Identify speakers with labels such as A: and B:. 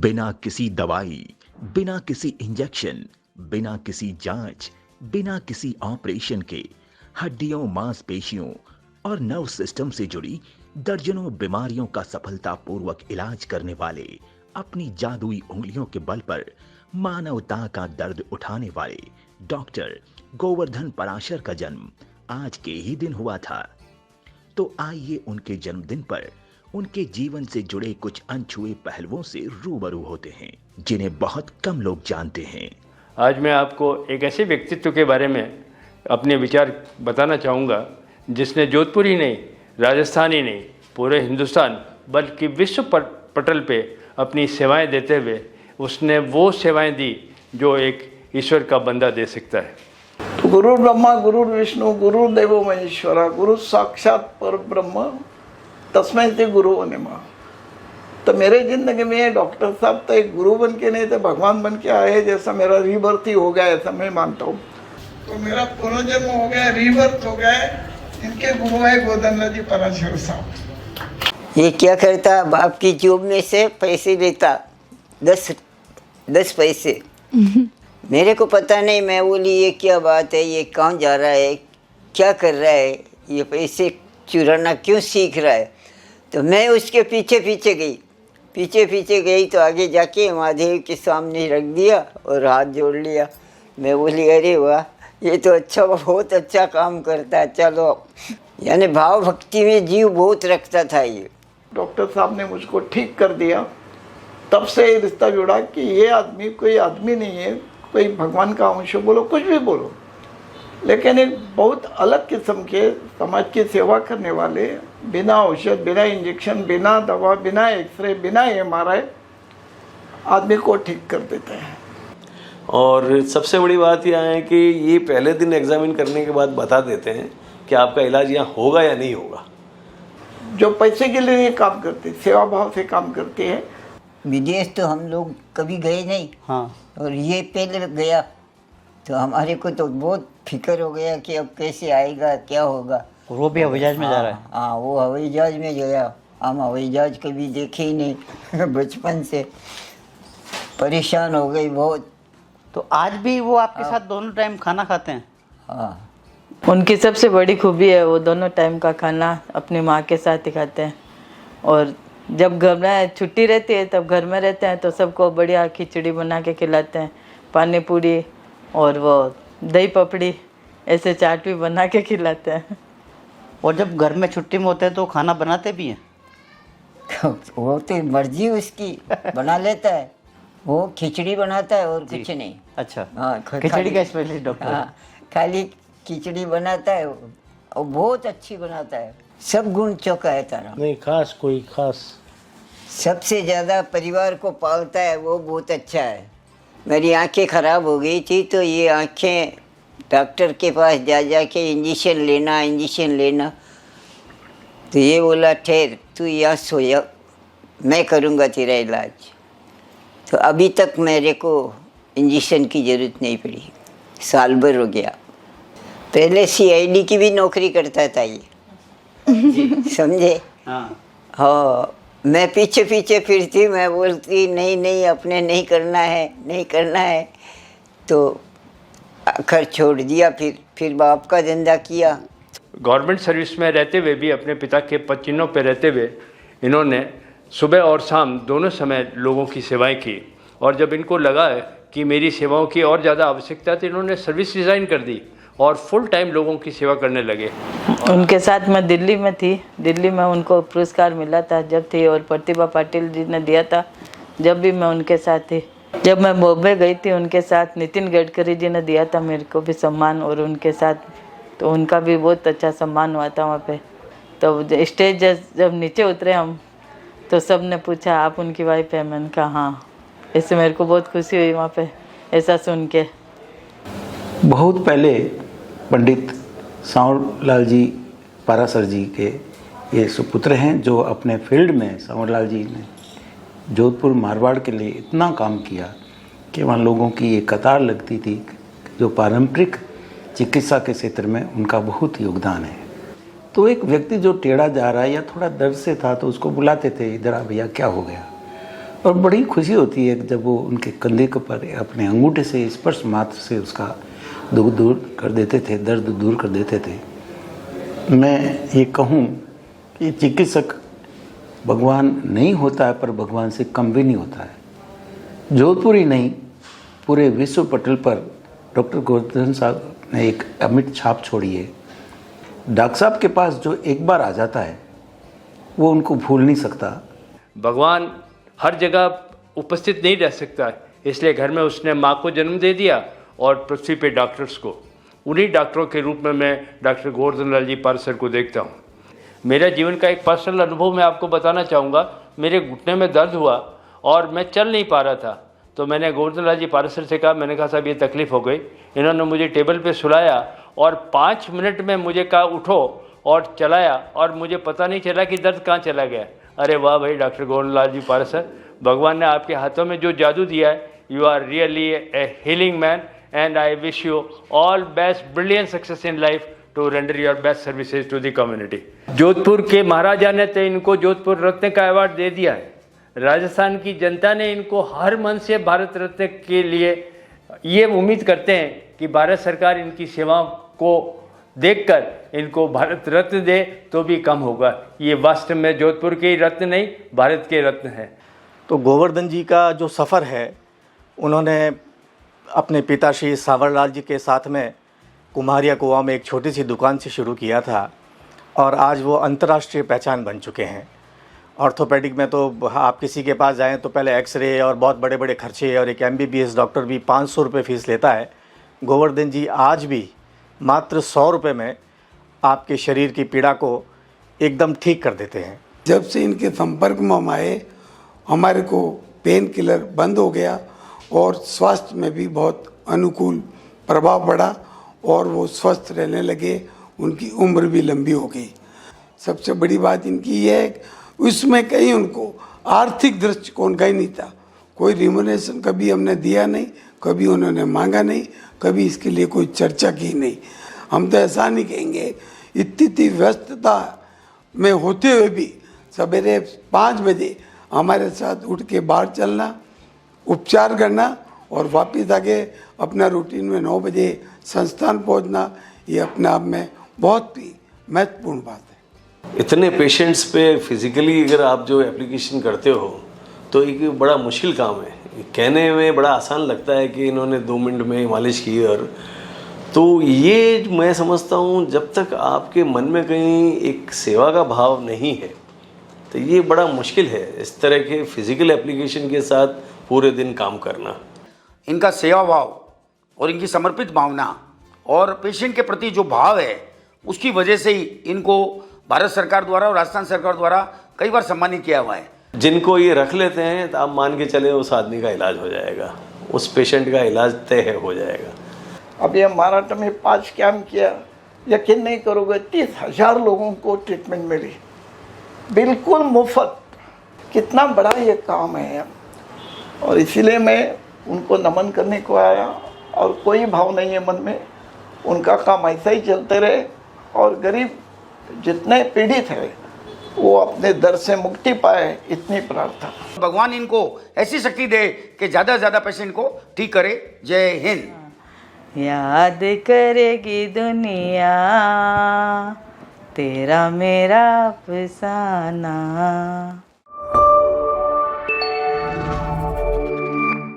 A: बिना किसी दवाई, बिना किसी इंजेक्शन, बिना किसी जांच, बिना किसी ऑपरेशन के हड्डियों, मांसपेशियों और नर्व सिस्टम से जुड़ी दर्जनों बीमारियों का सफलतापूर्वक इलाज करने वाले, अपनी जादुई उंगलियों के बल पर मानवता का दर्द उठाने वाले डॉक्टर गोवर्धन पराशर का जन्म आज के ही दिन हुआ था। तो आइए उनके जन्मदिन पर उनके जीवन से जुड़े कुछ अनछुए पहलुओं से रूबरू होते हैं जिन्हें बहुत कम लोग जानते हैं।
B: आज मैं आपको एक ऐसे व्यक्तित्व के बारे में अपने विचार बताना चाहूँगा जिसने जोधपुर ही नहीं, राजस्थान ही नहीं, पूरे हिंदुस्तान बल्कि विश्व पटल पे अपनी सेवाएं देते हुए उसने वो सेवाएं दी जो एक ईश्वर का बंदा दे सकता है।
C: गुरु ब्रह्मा गुरु विष्णु गुरु देवो महेश्वरा गुरु साक्षात पर ब्रह्म तस्मै श्री गुरु नमः। तो मेरे जिंदगी में डॉक्टर साहब तो एक गुरु बन के नहीं तो भगवान बन के आए, जैसा मेरा रीबर्थ ही हो गया ऐसा मैं मानता हूँ। तो मेरा पुनर्जन्म हो गया, रीबर्थ हो गया। इनके गुरु है गोवर्धन जी पराशर साहब।
D: ये क्या करता, बाप की जेब में से पैसे लेता, 10 पैसे। मेरे को पता नहीं, मैं बोली ये क्या बात है, ये कहाँ जा रहा है, क्या कर रहा है, ये पैसे चुराना क्यों सीख रहा है। तो मैं उसके पीछे पीछे गई तो आगे जाके महादेव के सामने रख दिया और हाथ जोड़ लिया। मैं बोली अरे वाह, ये तो अच्छा, बहुत अच्छा काम करता है, चलो। यानी भाव भक्ति में जीव बहुत रखता था ये।
C: डॉक्टर साहब ने मुझको ठीक कर दिया, तब से ये रिश्ता जुड़ा कि ये आदमी कोई आदमी नहीं है, कोई भगवान का अंश बोलो, कुछ भी बोलो, लेकिन एक बहुत अलग किस्म के समाज की सेवा करने वाले, बिना औषध, बिना इंजेक्शन, बिना दवा, बिना एक्सरे, बिना MRI आदमी को ठीक कर देते हैं।
E: और सबसे बड़ी बात यह है कि ये पहले दिन एग्जामिन करने के बाद बता देते हैं कि आपका इलाज यहाँ होगा या नहीं होगा।
C: जो पैसे के लिए काम करते, सेवा भाव से काम करते हैं।
D: विदेश तो हम लोग कभी गए नहीं।
F: हाँ।
D: और ये पहले गया तो हमारे को तो बहुत फिक्र हो गया कि अब कैसे आएगा, क्या होगा।
F: वो भी हवाई जहाज में जा रहा है।
D: हाँ, वो हवाई जहाज में गया। हम हवाई जहाज कभी देखे ही नहीं बचपन से परेशान हो गई बहुत।
F: तो आज भी वो आपके साथ दोनों टाइम खाना खाते हैं?
D: हाँ,
G: उनकी सबसे बड़ी खूबी है वो दोनों टाइम का खाना अपनी माँ के साथ ही खाते हैं। और जब घर में छुट्टी रहती है तब घर में रहते हैं तो सबको बढ़िया खिचड़ी बना के खिलाते हैं, पानी पूरी और वो दही पपड़ी, ऐसे चाट भी बना के खिलाते हैं।
F: और जब घर में छुट्टी में होते हैं तो खाना बनाते भी हैं?
D: वो तो मर्जी उसकी, बना लेता है। वो खिचड़ी बनाता है और कुछ नहीं।
F: अच्छा।
D: हाँ,
F: खिचड़ी का स्पेशलिस्ट डॉक्टर।
D: हाँ, खाली खिचड़ी बनाता है और बहुत अच्छी बनाता है। सब गुण चौका है तारा।
H: नहीं खास, कोई खास।
D: सबसे ज़्यादा परिवार को पालता है, वो बहुत अच्छा है। मेरी आंखें ख़राब हो गई थी तो ये आंखें डॉक्टर के पास जा के इंजेक्शन लेना, तो ये बोला ठहर तू यहाँ सोया, मैं करूँगा तेरा इलाज। तो अभी तक मेरे को इंजेक्शन की ज़रूरत नहीं पड़ी, साल भर हो गया। पहले CID की भी नौकरी करता था ये, समझे। हाँ, मैं पीछे फिरती, मैं बोलती नहीं अपने नहीं करना है, तो आखिर छोड़ दिया। फिर बाप का धंधा किया।
B: गवर्नमेंट सर्विस में रहते हुए भी अपने पिता के पदचिन्हों पर रहते हुए इन्होंने सुबह और शाम दोनों समय लोगों की सेवाएं की। और जब इनको लगा कि मेरी सेवाओं की और ज़्यादा आवश्यकता थी, इन्होंने सर्विस रिज़ाइन कर दी और फुल टाइम लोगों की सेवा करने लगे।
G: उनके साथ मैं दिल्ली में थी, दिल्ली में उनको पुरस्कार मिला था जब थी, और प्रतिभा पाटिल जी ने दिया था जब भी मैं उनके साथ थी। जब मैं बॉम्बे गई थी उनके साथ, नितिन गडकरी जी ने दिया था मेरे को भी सम्मान, और उनके साथ तो उनका भी बहुत अच्छा सम्मान हुआ था वहाँ पे। तो स्टेज जब नीचे उतरे हम तो सब ने पूछा आप उनकी वाइफ है, मैंने कहा हाँ। इससे मेरे को बहुत खुशी हुई वहाँ पे ऐसा सुन के।
H: बहुत पहले पंडित सांवरलाल जी पारासर जी के ये सुपुत्र हैं जो अपने फील्ड में सांवरलाल जी ने जोधपुर मारवाड़ के लिए इतना काम किया कि वहाँ लोगों की एक कतार लगती थी। जो पारंपरिक चिकित्सा के क्षेत्र में उनका बहुत योगदान है। तो एक व्यक्ति जो टेढ़ा जा रहा है या थोड़ा दर्द से था तो उसको बुलाते थे, इधर आ भैया क्या हो गया। और बड़ी खुशी होती है जब वो उनके कंधे के ऊपर अपने अंगूठे से स्पर्श मात्र से उसका दुख दूर कर देते थे, दर्द दूर कर देते थे। मैं ये कहूँ कि चिकित्सक भगवान नहीं होता है, पर भगवान से कम भी नहीं होता है। जोधपुर ही नहीं, पूरे विश्व पटल पर डॉक्टर गोवर्धन साहब ने एक अमिट छाप छोड़ी है। डॉक्टर साहब के पास जो एक बार आ जाता है वो उनको भूल नहीं सकता।
B: भगवान हर जगह उपस्थित नहीं रह सकता, इसलिए घर में उसने माँ को जन्म दे दिया और पृथ्वी पे डॉक्टर्स को। उन्हीं डॉक्टरों के रूप में मैं डॉक्टर गोवर्धन लाल जी पारासर को देखता हूँ। मेरा जीवन का एक पर्सनल अनुभव मैं आपको बताना चाहूँगा। मेरे घुटने में दर्द हुआ और मैं चल नहीं पा रहा था, तो मैंने गोवर्धन लाल जी पारासर से कहा, मैंने कहा साहब ये तकलीफ़ हो गई। इन्होंने मुझे टेबल पे सुलाया और 5 मिनट में मुझे कहा उठो और चलाया, और मुझे पता नहीं चला कि दर्द कहाँ चला गया। अरे वाह भाई डॉक्टर गोवर्धन लाल जी पारासर, भगवान ने आपके हाथों में जो जादू दिया है, you are really a healing man, and I wish you all best brilliant success in life to render your best services to the community. Jodhpur के महाराजा ने तो इनको जोधपुर रत्न का अवार्ड दे दिया है। राजस्थान की जनता ने इनको हर मन से भारत रत्न के लिए ये उम्मीद करते हैं कि भारत सरकार इनकी सेवाओं को देखकर इनको भारत रत्न दे तो भी कम होगा। ये वास्तव में जोधपुर के ही रत्न नहीं, भारत के रत्न हैं।
I: तो गोवर्धन जी का जो सफ़र है, उन्होंने अपने पिता श्री सांवरलाल जी के साथ में कुम्हारिया कुआं में एक छोटी सी दुकान से शुरू किया था और आज वो अंतर्राष्ट्रीय पहचान बन चुके हैं। ऑर्थोपेडिक में तो आप किसी के पास जाएं तो पहले एक्सरे और बहुत बड़े बड़े खर्चे, और एक MBBS डॉक्टर भी 500 रुपये फ़ीस लेता है। गोवर्धन जी आज भी मात्र 100 रुपये में आपके शरीर की पीड़ा को एकदम ठीक कर देते हैं।
J: जब से इनके संपर्क में हम आए, हमारे को पेन किलर बंद हो गया और स्वास्थ्य में भी बहुत अनुकूल प्रभाव पड़ा और वो स्वस्थ रहने लगे, उनकी उम्र भी लंबी हो गई। सबसे बड़ी बात इनकी ये है, उसमें कहीं उनको आर्थिक दृष्टिकोण का ही नहीं था। कोई रिम्यूनरेशन कभी हमने दिया नहीं, कभी उन्होंने मांगा नहीं, कभी इसके लिए कोई चर्चा की नहीं। हम तो ऐसा नहीं कहेंगे, इतनी व्यस्तता में होते हुए भी सवेरे 5 बजे हमारे साथ उठ के बाहर चलना, उपचार करना और वापस आके अपना रूटीन में 9 बजे संस्थान पहुंचना, ये अपने आप में बहुत ही महत्वपूर्ण बात है।
E: इतने पेशेंट्स पे फिजिकली अगर आप जो एप्लीकेशन करते हो तो एक बड़ा मुश्किल काम है। कहने में बड़ा आसान लगता है कि इन्होंने 2 मिनट में मालिश की, और तो ये मैं समझता हूँ जब तक आपके मन में कहीं एक सेवा का भाव नहीं है तो ये बड़ा मुश्किल है इस तरह के फिजिकल एप्लीकेशन के साथ पूरे दिन काम करना।
K: इनका सेवा भाव और इनकी समर्पित भावना और पेशेंट के प्रति जो भाव है, उसकी वजह से ही इनको भारत सरकार द्वारा और राजस्थान सरकार द्वारा कई बार सम्मानित किया हुआ है।
E: जिनको ये रख लेते हैं तो आप मान के चले उस आदमी का इलाज हो जाएगा, उस पेशेंट का इलाज तय हो जाएगा।
C: अभी हम महाराष्ट्र में 5 कैंप किया, यकीन नहीं करोगे 30,000 लोगों को ट्रीटमेंट मिली, बिल्कुल मुफ्त। कितना बड़ा ये काम है, और इसीलिए मैं उनको नमन करने को आया, और कोई भाव नहीं है मन में। उनका काम ऐसा ही चलते रहे और गरीब जितने पीड़ित है वो अपने दर्द से मुक्ति पाए, इतनी प्रार्थना।
K: भगवान इनको ऐसी शक्ति दे कि ज़्यादा से ज़्यादा पेशेंट को ठीक करे। जय हिंद।
G: याद करेगी दुनिया तेरा मेरा अफसाना।